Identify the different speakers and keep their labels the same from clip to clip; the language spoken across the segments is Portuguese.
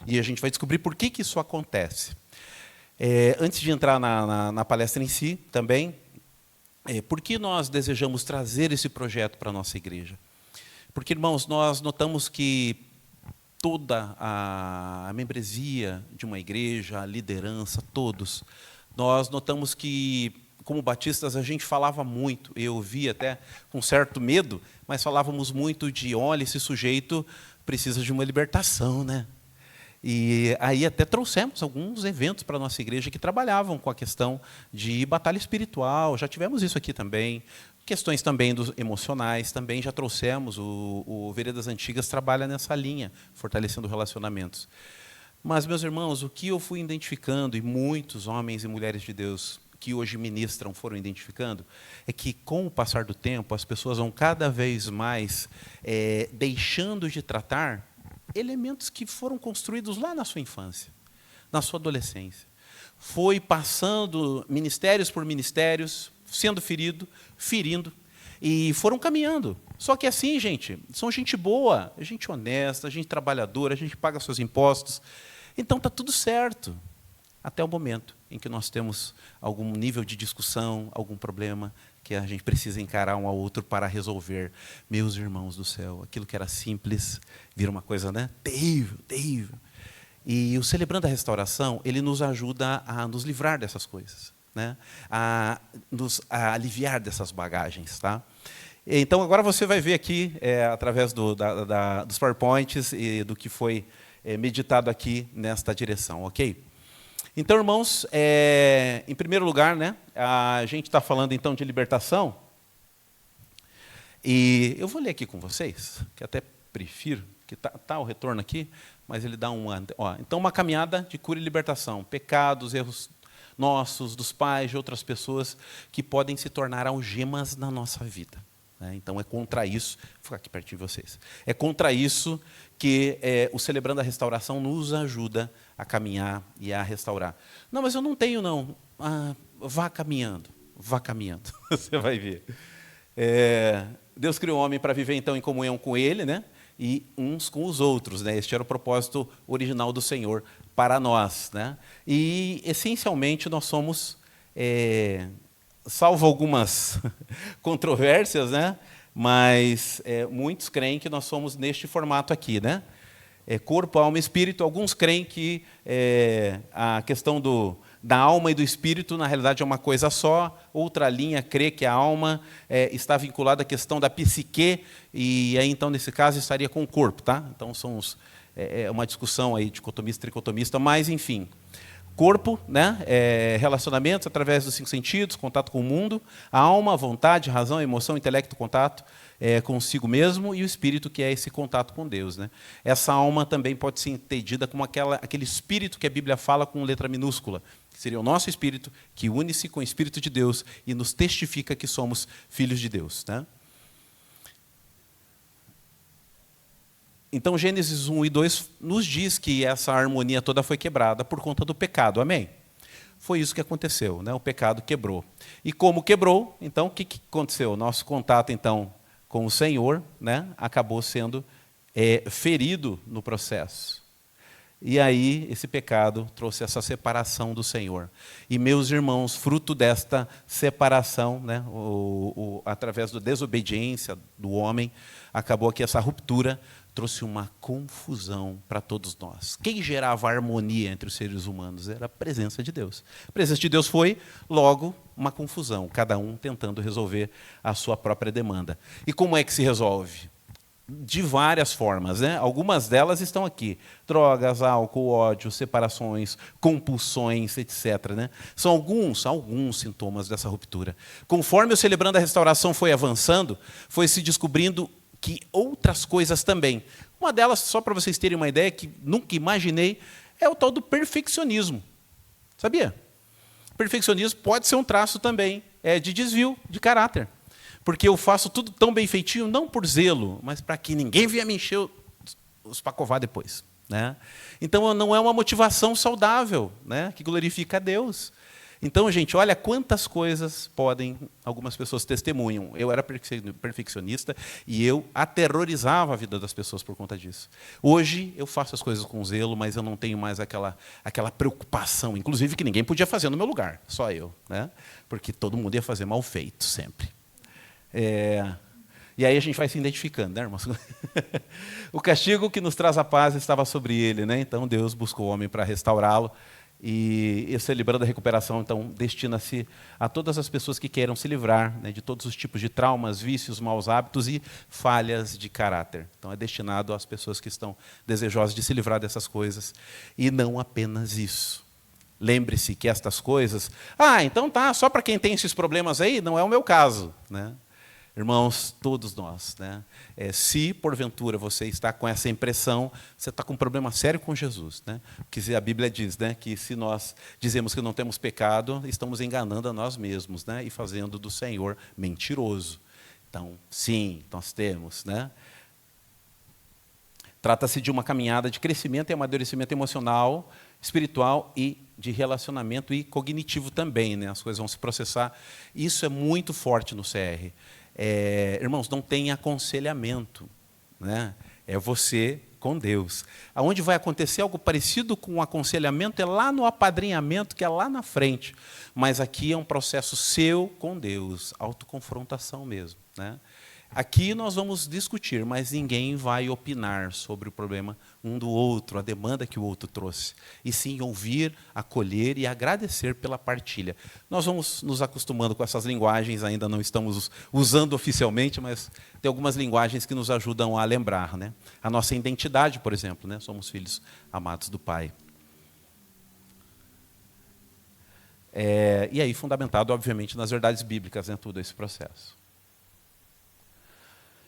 Speaker 1: E a gente vai descobrir por que isso acontece. Antes de entrar na palestra em si, também, por que nós desejamos trazer esse projeto para a nossa igreja? Porque, irmãos, nós notamos que toda a membresia de uma igreja, a liderança, todos, nós notamos que, como batistas, a gente falava muito, eu ouvi até com certo medo, mas falávamos muito de, olha, esse sujeito precisa de uma libertação, né? E aí até trouxemos alguns eventos para a nossa igreja que trabalhavam com a questão de batalha espiritual, já tivemos isso aqui também, questões também emocionais, também já trouxemos, o Veredas Antigas trabalha nessa linha, fortalecendo relacionamentos. Mas, meus irmãos, o que eu fui identificando, e muitos homens e mulheres de Deus que hoje ministram foram identificando, é que, com o passar do tempo, as pessoas vão cada vez mais deixando de tratar elementos que foram construídos lá na sua infância, na sua adolescência. Foi passando ministérios por ministérios, sendo ferindo, e foram caminhando. Só que assim, gente, são gente boa, gente honesta, gente trabalhadora, a gente paga seus impostos, então está tudo certo, até o momento em que nós temos algum nível de discussão, algum problema, que a gente precisa encarar um ao outro para resolver. Meus irmãos do céu, aquilo que era simples vira uma coisa, né, terrível, terrível. E o Celebrando a Restauração, ele nos ajuda a nos livrar dessas coisas, né, a aliviar dessas bagagens. Tá? Então, agora você vai ver aqui, através dos PowerPoints e do que foi meditado aqui nesta direção, ok? Então, irmãos, em primeiro lugar, né, a gente está falando então de libertação, e eu vou ler aqui com vocês, que até prefiro, que tá o retorno aqui, mas ele dá então, uma caminhada de cura e libertação, pecados, erros nossos, dos pais, de outras pessoas, que podem se tornar algemas na nossa vida. Né? Então, é contra isso, vou ficar aqui pertinho de vocês, é contra isso que o Celebrando a Restauração nos ajuda a caminhar e a restaurar. Não, mas eu não tenho, não. Vá caminhando, você vai ver. Deus criou o homem para viver, então, em comunhão com Ele, né? E uns com os outros. Né? Este era o propósito original do Senhor para nós. Né? E, essencialmente, nós somos, salvo algumas controvérsias, né? Mas muitos creem que nós somos neste formato aqui, né? Corpo, alma e espírito. Alguns creem que a questão da alma e do espírito, na realidade, é uma coisa só. Outra linha crê que a alma está vinculada à questão da psique, e aí, então, nesse caso, estaria com o corpo. Tá? Então, são uma discussão aí, dicotomista, tricotomista, mas, enfim. Corpo, né, relacionamentos através dos 5 sentidos, contato com o mundo, a alma, vontade, razão, emoção, intelecto, contato consigo mesmo, e o espírito, que é esse contato com Deus. Né? Essa alma também pode ser entendida como aquele espírito que a Bíblia fala com letra minúscula, que seria o nosso espírito, que une-se com o Espírito de Deus e nos testifica que somos filhos de Deus. Né? Então, Gênesis 1 e 2 nos diz que essa harmonia toda foi quebrada por conta do pecado. Amém? Foi isso que aconteceu, né? O pecado quebrou. E como quebrou, então, o que aconteceu? Nosso contato, então, com o Senhor, né, acabou sendo ferido no processo. E aí, esse pecado trouxe essa separação do Senhor. E, meus irmãos, fruto desta separação, né, através da desobediência do homem, acabou que essa ruptura trouxe uma confusão para todos nós. Quem gerava harmonia entre os seres humanos era a presença de Deus. A presença de Deus foi, logo, uma confusão, cada um tentando resolver a sua própria demanda. E como é que se resolve? De várias formas, né? Algumas delas estão aqui. Drogas, álcool, ódio, separações, compulsões, etc. Né? São alguns sintomas dessa ruptura. Conforme o Celebrando a Restauração foi avançando, foi se descobrindo que outras coisas também. Uma delas, só para vocês terem uma ideia, que nunca imaginei, é o tal do perfeccionismo. Sabia? Perfeccionismo pode ser um traço também de desvio de caráter. Porque eu faço tudo tão bem feitinho, não por zelo, mas para que ninguém venha me encher os pacovar depois. Né? Então, não é uma motivação saudável, né, que glorifica a Deus. Então, gente, olha quantas coisas podem, algumas pessoas testemunham. Eu era perfeccionista e eu aterrorizava a vida das pessoas por conta disso. Hoje, eu faço as coisas com zelo, mas eu não tenho mais aquela preocupação, inclusive que ninguém podia fazer no meu lugar, só eu, né? Porque todo mundo ia fazer mal feito, sempre. E aí a gente vai se identificando, né, irmãos? O castigo que nos traz a paz estava sobre ele, né? Então, Deus buscou o homem para restaurá-lo. E esse Celebrando a Recuperação, então, destina-se a todas as pessoas que queiram se livrar, né, de todos os tipos de traumas, vícios, maus hábitos e falhas de caráter. Então, é destinado às pessoas que estão desejosas de se livrar dessas coisas. E não apenas isso. Lembre-se que estas coisas... então tá, só para quem tem esses problemas aí, não é o meu caso, né? Irmãos, todos nós, né? Se, porventura, você está com essa impressão, você está com um problema sério com Jesus, né? Porque a Bíblia diz, né, que se nós dizemos que não temos pecado, estamos enganando a nós mesmos, né, e fazendo do Senhor mentiroso. Então, sim, nós temos, né? Trata-se de uma caminhada de crescimento e amadurecimento emocional, espiritual e de relacionamento e cognitivo também, né? As coisas vão se processar. Isso é muito forte no CR. Irmãos, não tem aconselhamento, né? É você com Deus. Aonde vai acontecer algo parecido com o aconselhamento é lá no apadrinhamento, que é lá na frente. Mas aqui é um processo seu com Deus, autoconfrontação mesmo, né? Aqui nós vamos discutir, mas ninguém vai opinar sobre o problema um do outro, a demanda que o outro trouxe. E sim ouvir, acolher e agradecer pela partilha. Nós vamos nos acostumando com essas linguagens, ainda não estamos usando oficialmente, mas tem algumas linguagens que nos ajudam a lembrar, né? A nossa identidade, por exemplo, né? Somos filhos amados do Pai. E aí, fundamentado, obviamente, nas verdades bíblicas, né? Todo esse processo.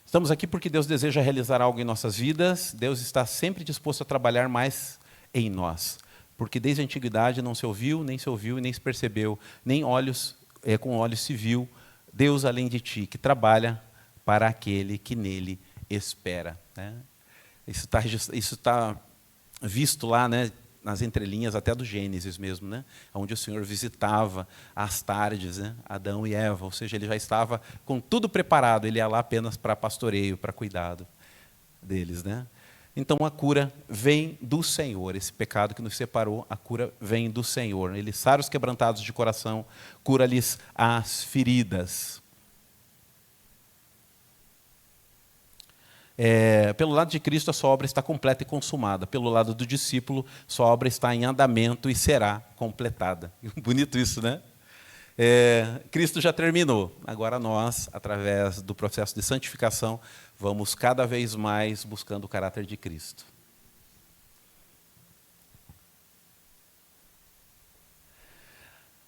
Speaker 1: Estamos aqui porque Deus deseja realizar algo em nossas vidas. Deus está sempre disposto a trabalhar mais em nós. Porque desde a antiguidade não se ouviu, nem e nem se percebeu, nem com olhos se viu Deus além de ti, que trabalha para aquele que nele espera, né? Isso tá visto lá, né, nas entrelinhas até do Gênesis mesmo, né? Onde o Senhor visitava às tardes, né, Adão e Eva, ou seja, ele já estava com tudo preparado, ele ia lá apenas para pastoreio, para cuidado deles, né? Então a cura vem do Senhor, esse pecado que nos separou, a cura vem do Senhor. Ele sara os quebrantados de coração, cura-lhes as feridas. Pelo lado de Cristo, a sua obra está completa e consumada. Pelo lado do discípulo, sua obra está em andamento e será completada. Bonito isso, né? Cristo já terminou. Agora nós, através do processo de santificação, vamos cada vez mais buscando o caráter de Cristo.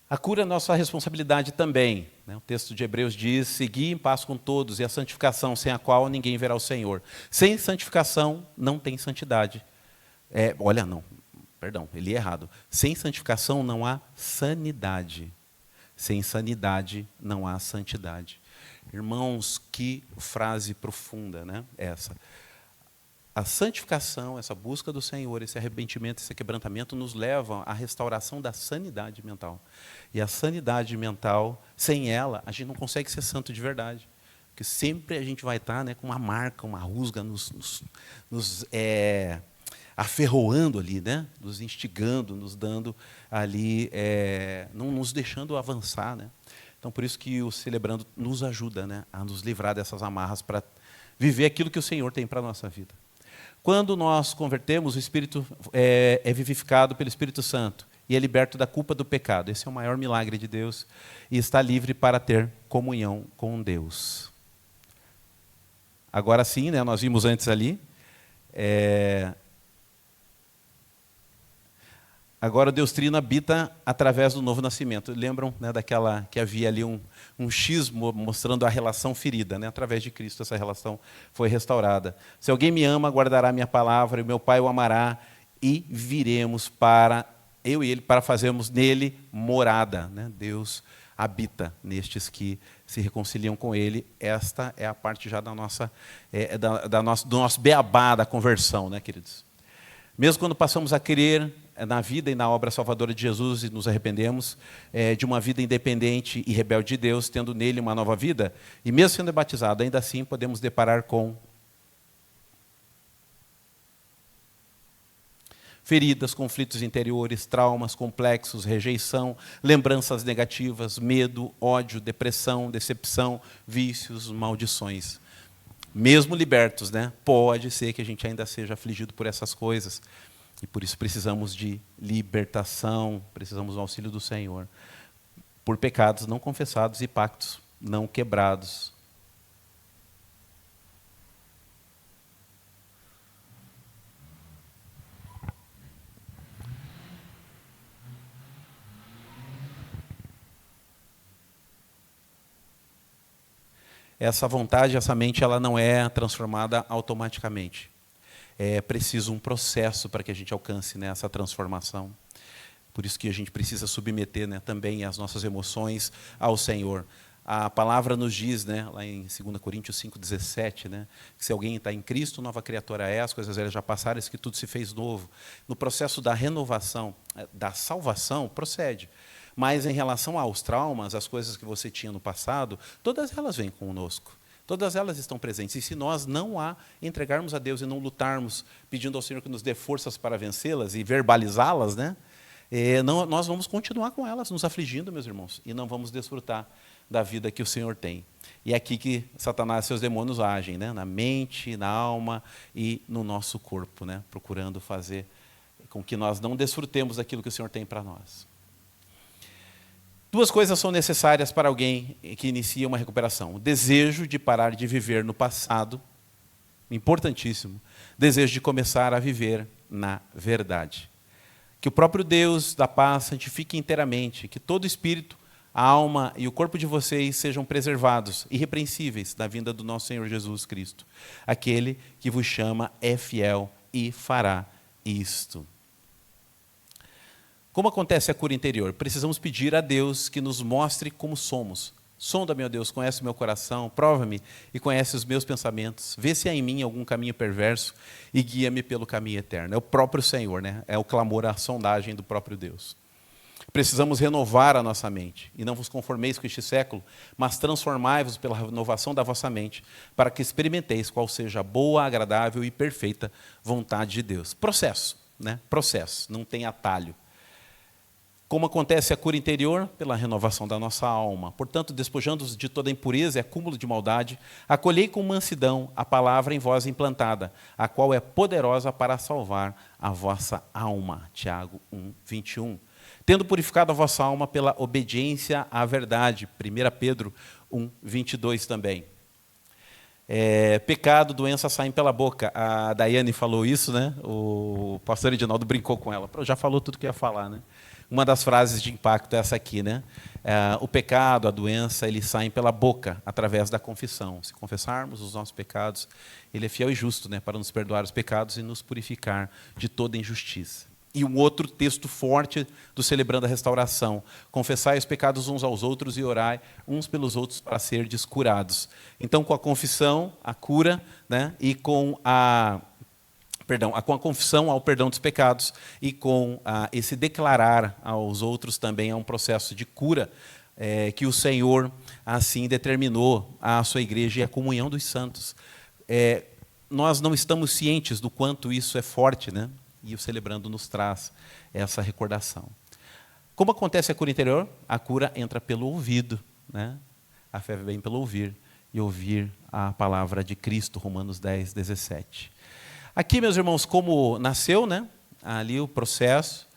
Speaker 1: A cura é nossa responsabilidade também, né? O texto de Hebreus diz, segui em paz com todos, e a santificação, sem a qual ninguém verá o Senhor. Sem santificação, não tem santidade. Ele é errado. Sem santificação, não há sanidade. Sem sanidade, não há santidade. Irmãos, que frase profunda, né? Essa. A santificação, essa busca do Senhor, esse arrependimento, esse quebrantamento, nos levam à restauração da sanidade mental. E a sanidade mental, sem ela, a gente não consegue ser santo de verdade. Porque sempre a gente vai estar, né, com uma marca, uma rusga, nos aferroando ali, né, nos instigando, nos dando ali, não nos deixando avançar, né? Então, por isso que o Celebrando nos ajuda, né, a nos livrar dessas amarras para viver aquilo que o Senhor tem para a nossa vida. Quando nós convertemos, o Espírito é vivificado pelo Espírito Santo e é liberto da culpa do pecado. Esse é o maior milagre de Deus e está livre para ter comunhão com Deus. Agora sim, né, nós vimos antes ali, agora Deus Trino habita através do novo nascimento. Lembram, né, daquela que havia ali um xismo mostrando a relação ferida, né? Através de Cristo essa relação foi restaurada. Se alguém me ama, guardará minha palavra, e meu Pai o amará, e viremos para, eu e ele, para fazermos nele morada, né? Deus habita nestes que se reconciliam com ele. Esta é a parte já da nossa, do nosso beabá da conversão, né, queridos? Mesmo quando passamos a crer na vida e na obra salvadora de Jesus e nos arrependemos de uma vida independente e rebelde de Deus, tendo nele uma nova vida, e mesmo sendo batizado, ainda assim podemos deparar com feridas, conflitos interiores, traumas complexos, rejeição, lembranças negativas, medo, ódio, depressão, decepção, vícios, maldições. Mesmo libertos, né? Pode ser que a gente ainda seja afligido por essas coisas. E por isso precisamos de libertação, precisamos do auxílio do Senhor. Por pecados não confessados e pactos não quebrados. Essa vontade, essa mente, ela não é transformada automaticamente. É preciso um processo para que a gente alcance, né, essa transformação. Por isso que a gente precisa submeter, né, também as nossas emoções ao Senhor. A palavra nos diz, né, lá em 2 Coríntios 5,17, né, que se alguém está em Cristo, nova criatura é, as coisas velhas já passaram, isso que tudo se fez novo. No processo da renovação, da salvação, procede. Mas em relação aos traumas, as coisas que você tinha no passado, todas elas vêm conosco. Todas elas estão presentes. E se nós não a entregarmos a Deus e não lutarmos, pedindo ao Senhor que nos dê forças para vencê-las e verbalizá-las, né, nós vamos continuar com elas, nos afligindo, meus irmãos, e não vamos desfrutar da vida que o Senhor tem. E é aqui que Satanás e seus demônios agem, né, na mente, na alma e no nosso corpo, né, procurando fazer com que nós não desfrutemos daquilo que o Senhor tem para nós. Duas coisas são necessárias para alguém que inicia uma recuperação. O desejo de parar de viver no passado, importantíssimo. Desejo de começar a viver na verdade. Que o próprio Deus da paz santifique inteiramente, que todo espírito, a alma e o corpo de vocês sejam preservados, irrepreensíveis, da vinda do nosso Senhor Jesus Cristo. Aquele que vos chama é fiel e fará isto. Como acontece a cura interior? Precisamos pedir a Deus que nos mostre como somos. Sonda, meu Deus, conhece o meu coração, prova-me e conhece os meus pensamentos. Vê se há em mim algum caminho perverso e guia-me pelo caminho eterno. É o próprio Senhor, né? É o clamor, a sondagem do próprio Deus. Precisamos renovar a nossa mente. E não vos conformeis com este século, mas transformai-vos pela renovação da vossa mente, para que experimenteis qual seja a boa, agradável e perfeita vontade de Deus. Processo, né? Processo, não tem atalho. Como acontece a cura interior? Pela renovação da nossa alma. Portanto, despojando-os de toda impureza e acúmulo de maldade, acolhei com mansidão a palavra em vós implantada, a qual é poderosa para salvar a vossa alma. Tiago 1:21. Tendo purificado a vossa alma pela obediência à verdade. 1 Pedro 1:22 também. Pecado, doença saem pela boca. A Daiane falou isso, né? O pastor Edinaldo brincou com ela. Já falou tudo que ia falar, né? Uma das frases de impacto é essa aqui, né? O pecado, a doença, eles saem pela boca, através da confissão. Se confessarmos os nossos pecados, Ele é fiel e justo, né, para nos perdoar os pecados e nos purificar de toda injustiça. E um outro texto forte do Celebrando a Restauração. Confessai os pecados uns aos outros e orai uns pelos outros para serdes curados. Então, com a confissão, a cura, né, e com a confissão ao perdão dos pecados e com esse declarar aos outros também é um processo de cura que o Senhor assim determinou à sua igreja e à comunhão dos santos. Nós não estamos cientes do quanto isso é forte, né? E o Celebrando nos traz essa recordação. Como acontece a cura interior? A cura entra pelo ouvido, né? A fé vem pelo ouvir, e ouvir a palavra de Cristo, Romanos 10:17. Aqui, meus irmãos, como nasceu, né? Ali o processo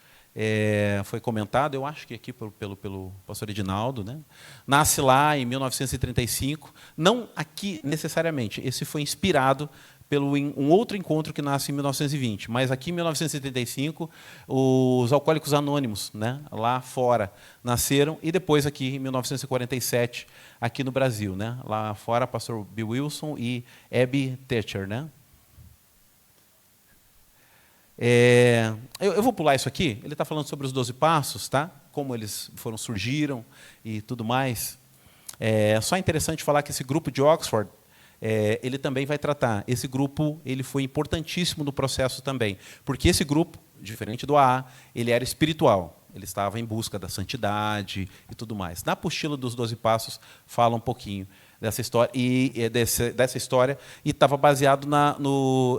Speaker 1: foi comentado, eu acho que aqui pelo pastor Edinaldo, né? Nasce lá em 1935, não aqui necessariamente, esse foi inspirado pelo um outro encontro que nasce em 1920, mas aqui em 1975, os Alcoólicos Anônimos, né? Lá fora, nasceram, e depois aqui em 1947, aqui no Brasil, né? Lá fora, pastor Bill Wilson e Abby Thatcher, né? Eu vou pular isso aqui. Ele está falando sobre os 12 passos, tá? Como eles surgiram e tudo mais. Só interessante falar que esse grupo de Oxford, ele também vai tratar. Esse grupo ele foi importantíssimo no processo também, porque esse grupo diferente do AA, ele era espiritual. Ele estava em busca da santidade e tudo mais. Na apostila dos 12 Passos fala um pouquinho dessa história dessa história e estava baseado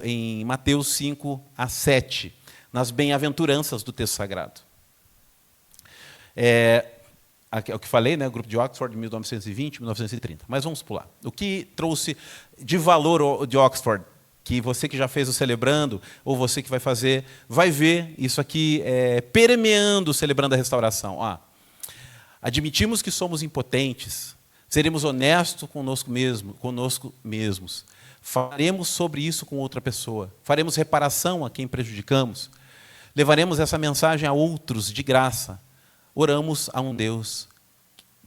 Speaker 1: em Mateus 5-7, nas bem-aventuranças do texto sagrado. É o que falei, né, o grupo de Oxford, 1920, 1930. Mas vamos pular. O que trouxe de valor de Oxford, que você que já fez o Celebrando, ou você que vai fazer, vai ver isso aqui permeando o Celebrando a Restauração. Admitimos que somos impotentes, seremos honestos conosco mesmos, faremos sobre isso com outra pessoa, faremos reparação a quem prejudicamos, levaremos essa mensagem a outros de graça, oramos a um Deus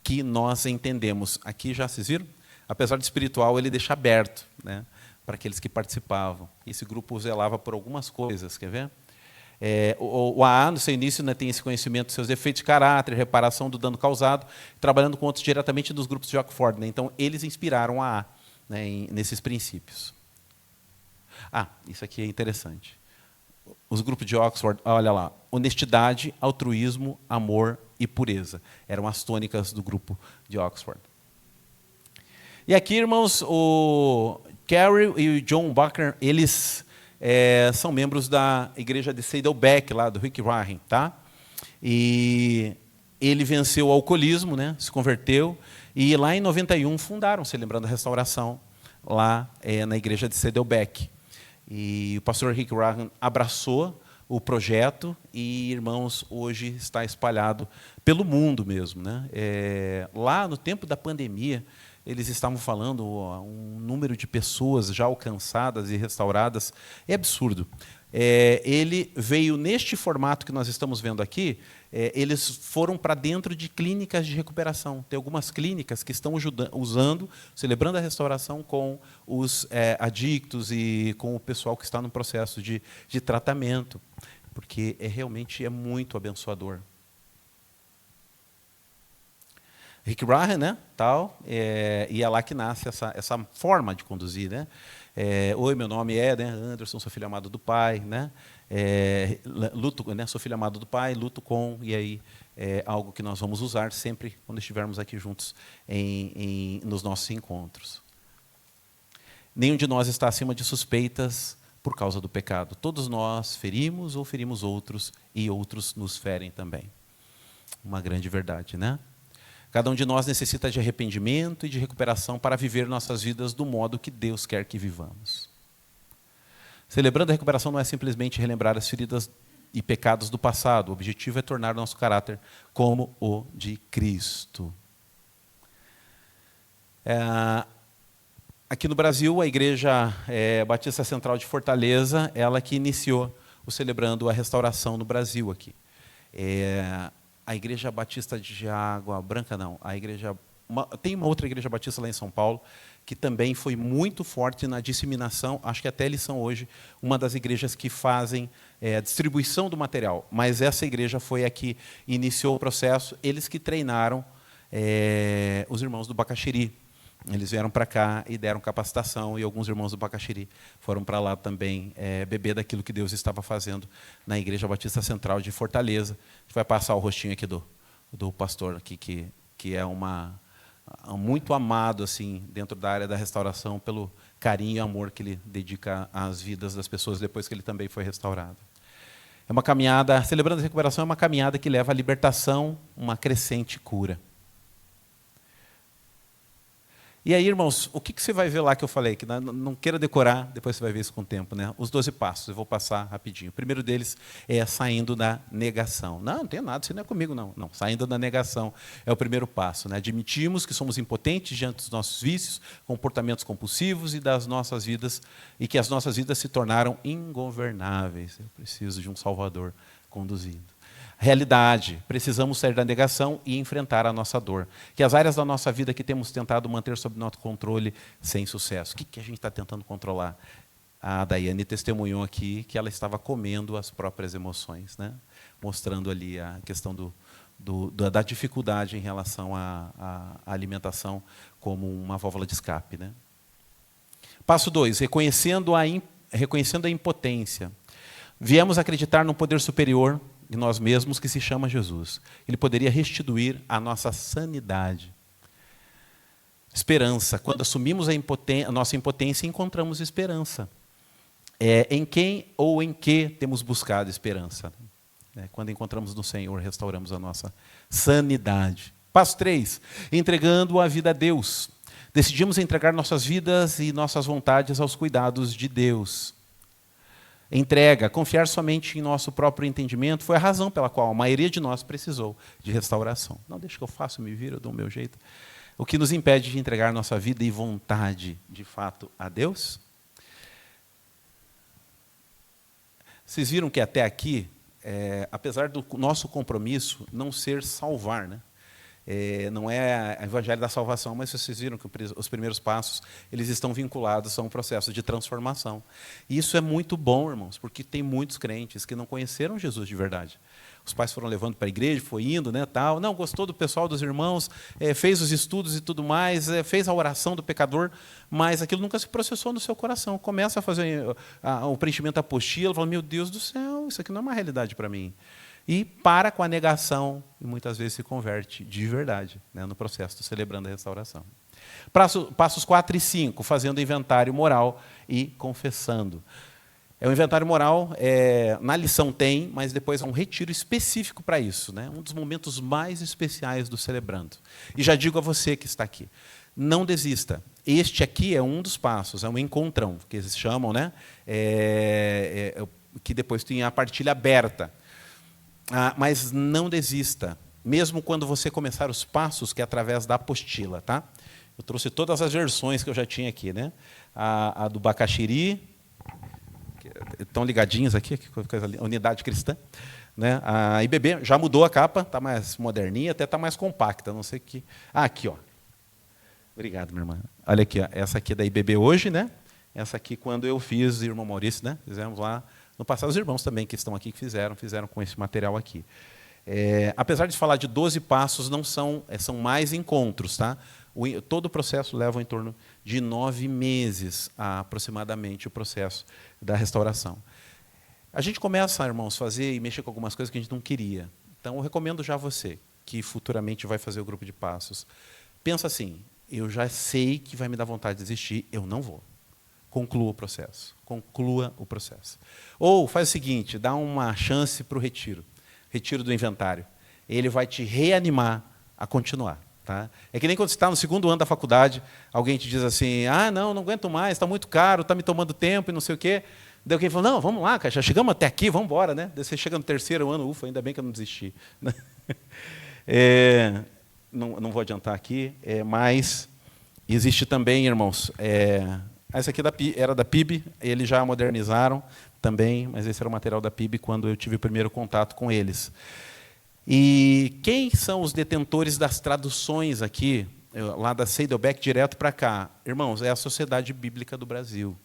Speaker 1: que nós entendemos. Aqui já vocês viram? Apesar de espiritual, ele deixa aberto, né, para aqueles que participavam. Esse grupo zelava por algumas coisas, quer ver? O AA, no seu início, né, tem esse conhecimento dos seus defeitos de caráter, reparação do dano causado, trabalhando com outros diretamente dos grupos de Oxford. Né? Então, eles inspiraram a AA, né, nesses princípios. Isso aqui é interessante. Os grupos de Oxford, olha lá, honestidade, altruísmo, amor e pureza. Eram as tônicas do grupo de Oxford. E aqui, irmãos, o Carey e o John Bucker, eles são membros da igreja de Saddleback, lá do Rick Warren, tá? E ele venceu o alcoolismo, né? Se converteu, e lá em 91 fundaram, Celebrando a Restauração, lá na igreja de Saddleback. E o pastor Rick Warren abraçou o projeto e, irmãos, hoje está espalhado pelo mundo mesmo, né? Lá no tempo da pandemia, eles estavam falando um número de pessoas já alcançadas e restauradas, é absurdo. Ele veio neste formato que nós estamos vendo aqui, eles foram para dentro de clínicas de recuperação. Tem algumas clínicas que estão usando, Celebrando a Restauração com os adictos e com o pessoal que está no processo de tratamento, porque realmente é muito abençoador. Rick Warren, né, tal, e é lá que nasce essa forma de conduzir, né? Oi, meu nome é, né, Anderson, sou filho amado do Pai, né? Luto, né, sou filho amado do Pai, luto com, e aí algo que nós vamos usar sempre quando estivermos aqui juntos nos nossos encontros. Nenhum de nós está acima de suspeitas por causa do pecado. Todos nós ferimos ou ferimos outros e outros nos ferem também. Uma grande verdade, né? Cada um de nós necessita de arrependimento e de recuperação para viver nossas vidas do modo que Deus quer que vivamos. Celebrando a recuperação não é simplesmente relembrar as feridas e pecados do passado. O objetivo é tornar o nosso caráter como o de Cristo. Aqui no Brasil, a Igreja Batista Central de Fortaleza, ela que iniciou o Celebrando a Restauração no Brasil aqui. A Igreja Batista de Água Branca, não. Tem uma outra Igreja Batista lá em São Paulo, que também foi muito forte na disseminação, acho que até eles são hoje uma das igrejas que fazem a distribuição do material. Mas essa igreja foi a que iniciou o processo, eles que treinaram os irmãos do Bacaxiri. Eles vieram para cá e deram capacitação, e alguns irmãos do Bacaxiri foram para lá também beber daquilo que Deus estava fazendo na Igreja Batista Central de Fortaleza. A gente vai passar o rostinho aqui do pastor, aqui, que é muito amado assim, dentro da área da restauração, pelo carinho e amor que ele dedica às vidas das pessoas depois que ele também foi restaurado. É uma caminhada, Celebrando a Recuperação é uma caminhada que leva à libertação, uma crescente cura. E aí, irmãos, o que você vai ver lá que eu falei? Que não queira decorar, depois você vai ver isso com o tempo, né? Os 12 passos, eu vou passar rapidinho. O primeiro deles é saindo da negação. Não tem nada, isso não é comigo, não. Não, saindo da negação é o primeiro passo, né? Admitimos que somos impotentes diante dos nossos vícios, comportamentos compulsivos e das nossas vidas, e que as nossas vidas se tornaram ingovernáveis. Eu preciso de um Salvador conduzindo. Realidade, precisamos sair da negação e enfrentar a nossa dor. Que as áreas da nossa vida que temos tentado manter sob nosso controle sem sucesso. O que a gente está tentando controlar? A Daiane testemunhou aqui que ela estava comendo as próprias emoções, né? Mostrando ali a questão da dificuldade em relação à alimentação como uma válvula de escape, né? Passo 2, reconhecendo a impotência. Viemos acreditar num poder superior de nós mesmos que se chama Jesus. Ele poderia restituir a nossa sanidade. Esperança. Quando assumimos a nossa impotência, encontramos esperança. Em quem ou em que temos buscado esperança? Quando encontramos no Senhor, restauramos a nossa sanidade. Passo 3. Entregando a vida a Deus. Decidimos entregar nossas vidas e nossas vontades aos cuidados de Deus. Entrega, confiar somente em nosso próprio entendimento, foi a razão pela qual a maioria de nós precisou de restauração. Não, deixa que eu faço, me viro, eu dou o meu jeito. O que nos impede de entregar nossa vida e vontade, de fato, a Deus? Vocês viram que até aqui, apesar do nosso compromisso não ser salvar, né? Não é o evangelho da salvação, mas vocês viram que os primeiros passos eles estão vinculados a um processo de transformação. E isso é muito bom, irmãos, porque tem muitos crentes que não conheceram Jesus de verdade. Os pais foram levando para a igreja, foi indo, né, tal. Não, gostou do pessoal, dos irmãos, fez os estudos e tudo mais, fez a oração do pecador, mas aquilo nunca se processou no seu coração. Começa a fazer o preenchimento da apostila, fala, meu Deus do céu, isso aqui não é uma realidade para mim. E para com a negação, e muitas vezes se converte de verdade, né, no processo, celebrando a restauração. Passos 4 e 5, fazendo inventário moral e confessando. O inventário moral, na lição tem, mas depois há um retiro específico para isso, né, um dos momentos mais especiais do celebrando. E já digo a você que está aqui, não desista. Este aqui é um dos passos, é um encontrão, que eles chamam, né, que depois tem a partilha aberta. Mas não desista, mesmo quando você começar os passos, que é através da apostila. Tá? Eu trouxe todas as versões que eu já tinha aqui. Né? A do Bacaxiri, estão ligadinhos aqui, a Unidade Cristã. Né? A IBB já mudou a capa, está mais moderninha, até está mais compacta. Não sei que. Aqui, ó. Obrigado, minha irmã. Olha aqui, ó. Essa aqui é da IBB hoje, né? Essa aqui quando eu fiz, irmão Maurício, né? Fizemos lá. No passado, os irmãos também que estão aqui, que fizeram com esse material aqui. Apesar de falar de 12 passos, não são mais encontros. Tá? Todo o processo leva em torno de 9 meses, aproximadamente, o processo da restauração. A gente começa, irmãos, a fazer e mexer com algumas coisas que a gente não queria. Então, eu recomendo já a você, que futuramente vai fazer o grupo de passos. Pensa assim, eu já sei que vai me dar vontade de desistir, eu não vou. Conclua o processo. Conclua o processo. Ou faz o seguinte, dá uma chance para o retiro do inventário. Ele vai te reanimar a continuar. Tá? É que nem quando você está no segundo ano da faculdade, alguém te diz assim, não aguento mais, está muito caro, está me tomando tempo e não sei o quê. Daí alguém fala, não, vamos lá, cara, já chegamos até aqui, vamos embora. Né? Daí você chega no terceiro ano, ufa, ainda bem que eu não desisti. Não vou adiantar aqui, mas existe também, irmãos, essa aqui era da PIB, eles já modernizaram também, mas esse era o material da PIB quando eu tive o primeiro contato com eles. E quem são os detentores das traduções aqui, lá da Seidelbeck direto para cá? Irmãos, é a Sociedade Bíblica do Brasil.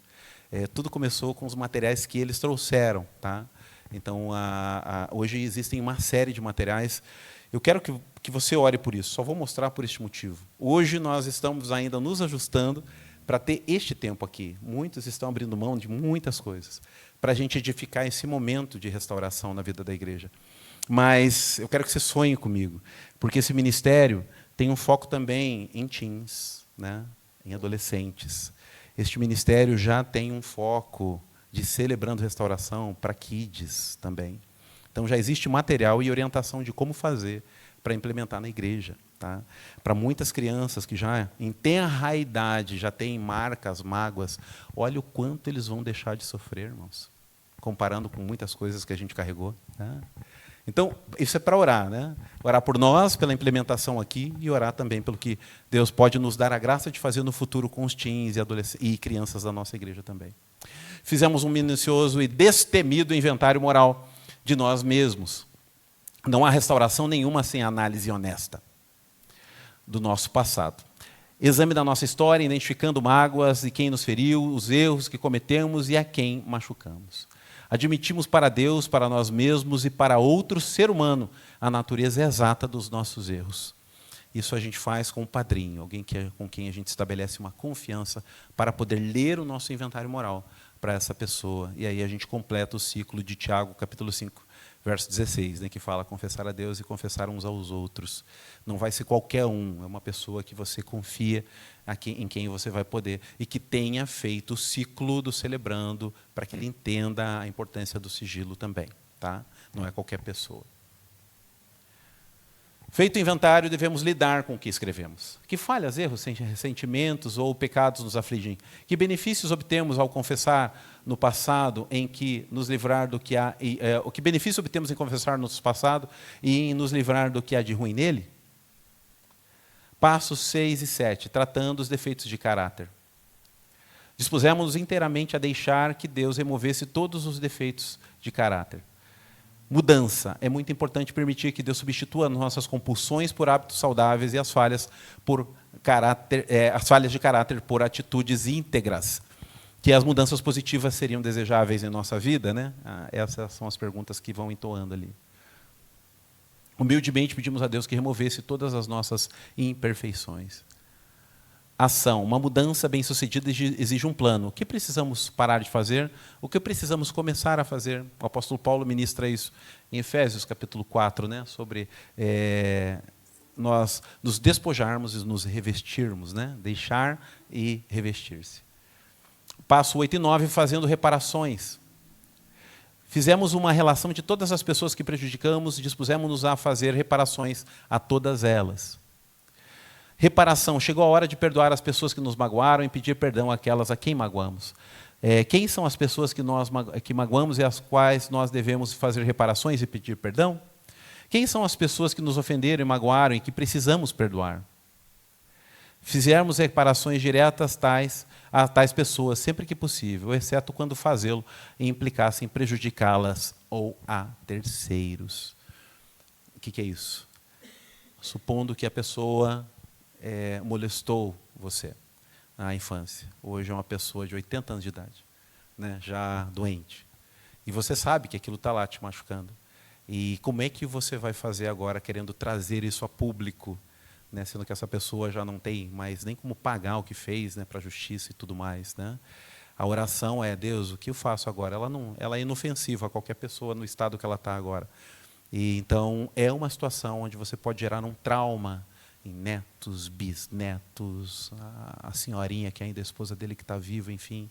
Speaker 1: Tudo começou com os materiais que eles trouxeram. Tá? Então, hoje existem uma série de materiais. Eu quero que você ore por isso, só vou mostrar por este motivo. Hoje nós estamos ainda nos ajustando para ter este tempo aqui. Muitos estão abrindo mão de muitas coisas para a gente edificar esse momento de restauração na vida da igreja. Mas eu quero que você sonhe comigo, porque esse ministério tem um foco também em teens, né? Em adolescentes. Este ministério já tem um foco de celebrando restauração para kids também. Então já existe material e orientação de como fazer para implementar na igreja. Tá? Para muitas crianças que já em tenra idade, já têm marcas, mágoas, olha o quanto eles vão deixar de sofrer, irmãos, comparando com muitas coisas que a gente carregou. Tá? Então, isso é para orar. Né? Orar por nós, pela implementação aqui, e orar também pelo que Deus pode nos dar a graça de fazer no futuro com os teens e crianças da nossa igreja também. Fizemos um minucioso e destemido inventário moral de nós mesmos. Não há restauração nenhuma sem análise honesta do nosso passado. Exame da nossa história, identificando mágoas e quem nos feriu, os erros que cometemos e a quem machucamos. Admitimos para Deus, para nós mesmos e para outro ser humano a natureza exata dos nossos erros. Isso a gente faz com um padrinho, alguém com quem a gente estabelece uma confiança para poder ler o nosso inventário moral, para essa pessoa. E aí a gente completa o ciclo de Tiago, capítulo 5, verso 16, né, que fala confessar a Deus e confessar uns aos outros. Não vai ser qualquer um, é uma pessoa que você confia em quem você vai poder, e que tenha feito o ciclo do celebrando, para que ele entenda a importância do sigilo também. Tá? Não é qualquer pessoa. Feito o inventário, devemos lidar com o que escrevemos. Que falhas, erros, ressentimentos ou pecados nos afligem? Que benefícios obtemos ao confessar no passado, em que nos livrar do que há... o que benefício obtemos em confessar no passado e em nos livrar do que há de ruim nele? Passos 6 e 7, tratando os defeitos de caráter. Dispusemos-nos inteiramente a deixar que Deus removesse todos os defeitos de caráter. Mudança. É muito importante permitir que Deus substitua nossas compulsões por hábitos saudáveis e as falhas de caráter por atitudes íntegras. Que as mudanças positivas seriam desejáveis em nossa vida, né? Essas são as perguntas que vão entoando ali. Humildemente pedimos a Deus que removesse todas as nossas imperfeições. Ação. Uma mudança bem-sucedida exige um plano. O que precisamos parar de fazer? O que precisamos começar a fazer? O apóstolo Paulo ministra isso em Efésios, capítulo 4, né? Sobre nós nos despojarmos e nos revestirmos, né? Deixar e revestir-se. Passo 8 e 9, fazendo reparações. Fizemos uma relação de todas as pessoas que prejudicamos e dispusemos-nos a fazer reparações a todas elas. Reparação. Chegou a hora de perdoar as pessoas que nos magoaram e pedir perdão àquelas a quem magoamos. Quem são as pessoas que magoamos e às quais nós devemos fazer reparações e pedir perdão? Quem são as pessoas que nos ofenderam e magoaram e que precisamos perdoar? Fizermos reparações diretas a tais pessoas, sempre que possível, exceto quando fazê-lo implicasse em prejudicá-las ou a terceiros. O que é isso? Supondo que a pessoa molestou você na infância. Hoje é uma pessoa de 80 anos de idade, né, já doente. E você sabe que aquilo está lá te machucando. E como é que você vai fazer agora querendo trazer isso a público, né, sendo que essa pessoa já não tem mais nem como pagar o que fez, né, para a justiça e tudo mais, né? A oração é: Deus, o que eu faço agora? Ela é inofensiva a qualquer pessoa no estado que ela está agora. E então é uma situação onde você pode gerar um trauma em netos, bisnetos, a senhorinha que ainda é a esposa dele que está viva, enfim.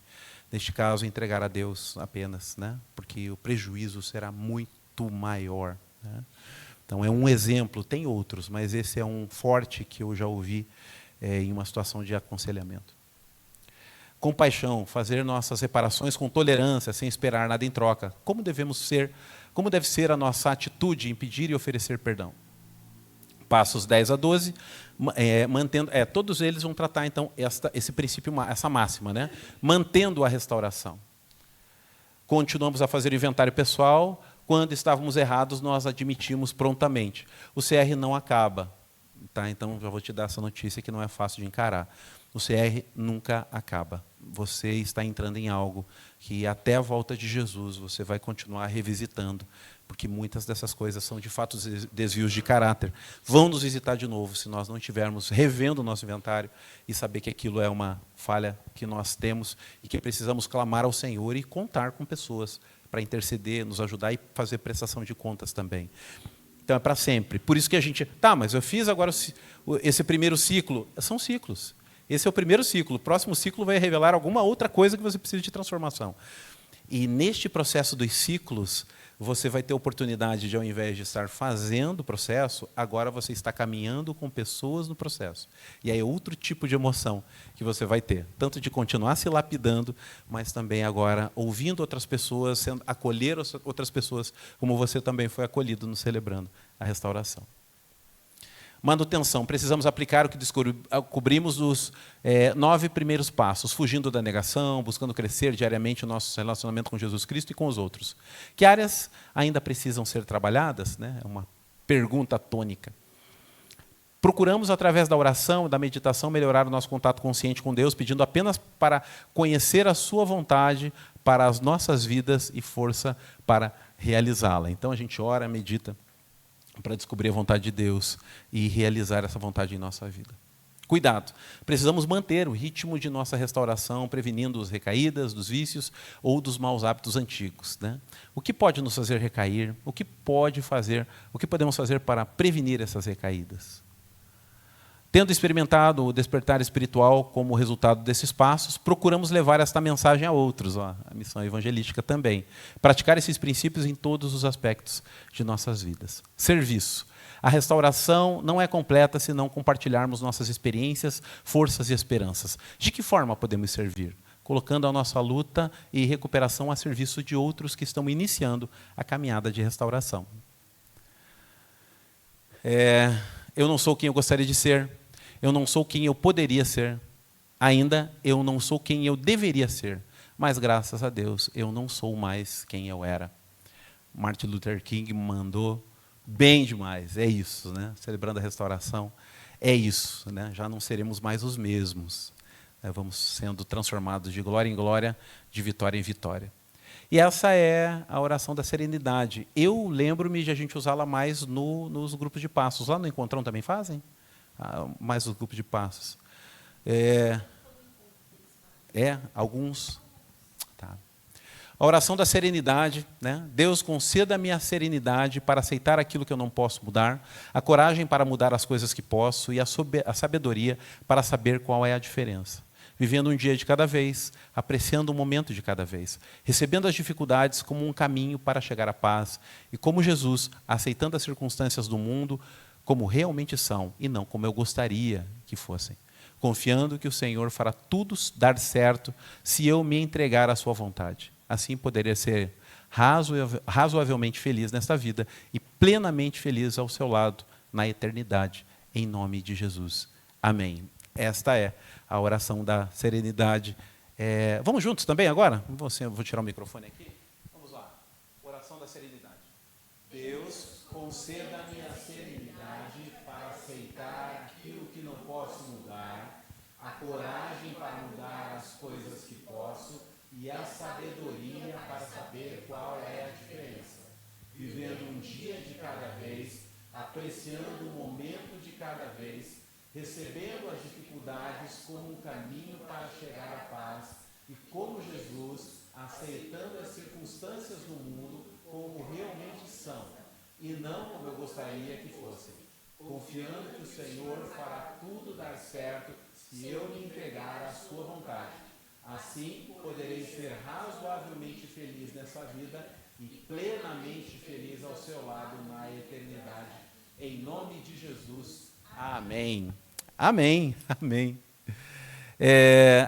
Speaker 1: Neste caso, entregar a Deus apenas, né? Porque o prejuízo será muito maior, né? Então, é um exemplo, tem outros, mas esse é um forte que eu já ouvi em uma situação de aconselhamento. Compaixão, fazer nossas reparações com tolerância, sem esperar nada em troca. Como deve ser a nossa atitude em pedir e oferecer perdão? Passos 10 a 12, mantendo, todos eles vão tratar, então, esse princípio, essa máxima, né? Mantendo a restauração. Continuamos a fazer o inventário pessoal. Quando estávamos errados, nós admitimos prontamente. O CR não acaba. Tá? Então, já vou te dar essa notícia que não é fácil de encarar. O CR nunca acaba. Você está entrando em algo que até a volta de Jesus você vai continuar revisitando, porque muitas dessas coisas são de fato desvios de caráter. Vão nos visitar de novo se nós não estivermos revendo o nosso inventário e saber que aquilo é uma falha que nós temos e que precisamos clamar ao Senhor e contar com pessoas para interceder, nos ajudar e fazer prestação de contas também. Então é para sempre. Por isso que a gente... mas eu fiz agora esse primeiro ciclo. São ciclos. Esse é o primeiro ciclo. O próximo ciclo vai revelar alguma outra coisa que você precisa de transformação. E neste processo dos ciclos, você vai ter a oportunidade de, ao invés de estar fazendo o processo, agora você está caminhando com pessoas no processo. E aí é outro tipo de emoção que você vai ter. Tanto de continuar se lapidando, mas também agora ouvindo outras pessoas, acolher outras pessoas, como você também foi acolhido no Celebrando a Restauração. Manutenção. Precisamos aplicar o que descobrimos nos 9 primeiros passos, fugindo da negação, buscando crescer diariamente o nosso relacionamento com Jesus Cristo e com os outros. Que áreas ainda precisam ser trabalhadas? Né? É uma pergunta tônica. Procuramos, através da oração e da meditação, melhorar o nosso contato consciente com Deus, pedindo apenas para conhecer a sua vontade para as nossas vidas e força para realizá-la. Então, a gente ora, medita, para descobrir a vontade de Deus e realizar essa vontade em nossa vida. Cuidado, precisamos manter o ritmo de nossa restauração, prevenindo as recaídas dos vícios ou dos maus hábitos antigos, né? O que pode nos fazer recair? O que podemos fazer para prevenir essas recaídas? Tendo experimentado o despertar espiritual como resultado desses passos, procuramos levar esta mensagem a outros, a missão evangelística também. Praticar esses princípios em todos os aspectos de nossas vidas. Serviço. A restauração não é completa se não compartilharmos nossas experiências, forças e esperanças. De que forma podemos servir? Colocando a nossa luta e recuperação a serviço de outros que estão iniciando a caminhada de restauração. Eu não sou quem eu gostaria de ser, eu não sou quem eu poderia ser, ainda eu não sou quem eu deveria ser, mas graças a Deus eu não sou mais quem eu era. Martin Luther King mandou bem demais, é isso, né? Celebrando a restauração, é isso, né? Já não seremos mais os mesmos, né? Vamos sendo transformados de glória em glória, de vitória em vitória. E essa é a oração da serenidade. Eu lembro-me de a gente usá-la mais nos grupos de passos. Lá no Encontrão também fazem? Mais os grupos de passos. Alguns. Tá. A oração da serenidade, né? Deus, conceda-me a serenidade para aceitar aquilo que eu não posso mudar, a coragem para mudar as coisas que posso e a sabedoria para saber qual é a diferença. Vivendo um dia de cada vez, apreciando um momento de cada vez, recebendo as dificuldades como um caminho para chegar à paz e como Jesus, aceitando as circunstâncias do mundo como realmente são e não como eu gostaria que fossem. Confiando que o Senhor fará tudo dar certo se eu me entregar à sua vontade. Assim poderia ser razoavelmente feliz nesta vida e plenamente feliz ao seu lado na eternidade, em nome de Jesus. Amém. Esta é a oração da serenidade. Vamos juntos também agora? Vou tirar o microfone aqui. Vamos lá. Oração da serenidade. Deus, conceda-me a serenidade para aceitar aquilo que não posso mudar, a coragem para mudar as coisas que posso e a sabedoria para saber qual é a diferença. Vivendo um dia de cada vez, apreciando o momento de cada vez, recebendo as dificuldades como um caminho para chegar à paz e como Jesus, aceitando as circunstâncias do mundo como realmente são e não como eu gostaria que fossem, confiando que o Senhor fará tudo dar certo se eu me entregar à sua vontade. Assim, poderei ser razoavelmente feliz nessa vida e plenamente feliz ao seu lado na eternidade. Em nome de Jesus. Amém. Amém. Amém.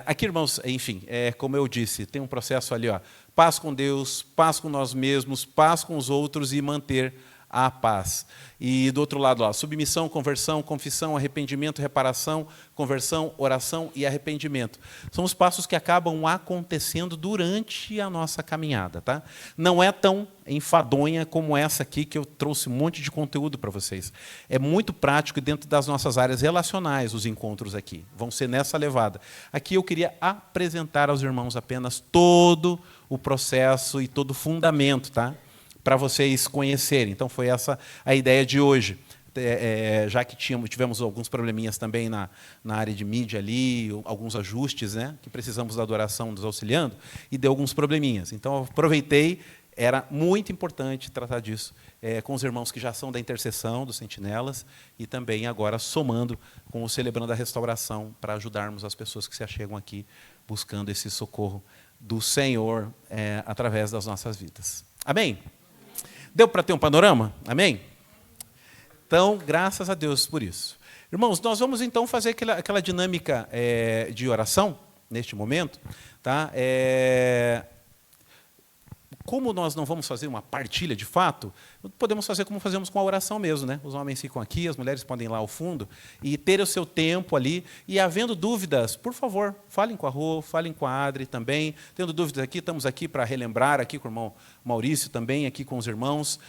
Speaker 1: Aqui, irmãos, enfim, como eu disse, tem um processo ali, ó, paz com Deus, paz com nós mesmos, paz com os outros e manter a paz. E do outro lado, ó, submissão, conversão, confissão, arrependimento, reparação, conversão, oração e arrependimento. São os passos que acabam acontecendo durante a nossa caminhada, tá? Não é tão enfadonha como essa aqui, que eu trouxe um monte de conteúdo para vocês. É muito prático e dentro das nossas áreas relacionais os encontros aqui. Vão ser nessa levada. Aqui eu queria apresentar aos irmãos apenas todo o processo e todo o fundamento, tá? Para vocês conhecerem. Então, foi essa a ideia de hoje. Já que tivemos alguns probleminhas também na área de mídia ali, alguns ajustes, né, que precisamos da adoração nos auxiliando, e deu alguns probleminhas. Então, eu aproveitei, era muito importante tratar disso com os irmãos que já são da intercessão, dos sentinelas, e também agora somando com o Celebrando a Restauração, para ajudarmos as pessoas que se achegam aqui, buscando esse socorro do Senhor através das nossas vidas. Amém? Deu para ter um panorama? Amém? Então, graças a Deus por isso. Irmãos, nós vamos então fazer aquela dinâmica de oração, neste momento. Tá? Como nós não vamos fazer uma partilha de fato, podemos fazer como fazemos com a oração mesmo, né? Os homens ficam aqui, as mulheres podem ir lá ao fundo e ter o seu tempo ali. E havendo dúvidas, por favor, falem com a Rô, falem com a Adri também. Tendo dúvidas aqui, estamos aqui para relembrar, aqui com o irmão Maurício também, aqui com os irmãos.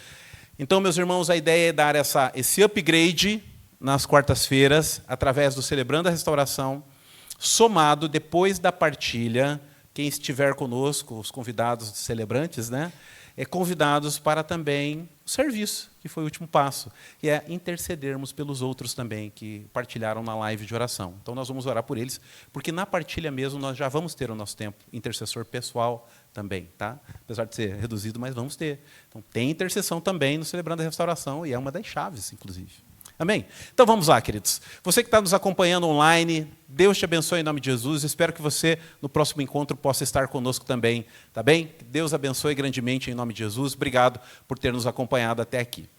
Speaker 1: Então, meus irmãos, a ideia é dar esse upgrade nas quartas-feiras, através do Celebrando a Restauração, somado depois da partilha. Quem estiver conosco, os convidados celebrantes, né, convidados para também o serviço, que foi o último passo, que é intercedermos pelos outros também, que partilharam na live de oração. Então, nós vamos orar por eles, porque na partilha mesmo nós já vamos ter o nosso tempo intercessor pessoal também, tá? Apesar de ser reduzido, mas vamos ter. Então, tem intercessão também no Celebrando a Restauração, e é uma das chaves, inclusive. Amém? Então vamos lá, queridos. Você que está nos acompanhando online, Deus te abençoe em nome de Jesus. Espero que você, no próximo encontro, possa estar conosco também. Tá bem? Deus abençoe grandemente em nome de Jesus. Obrigado por ter nos acompanhado até aqui.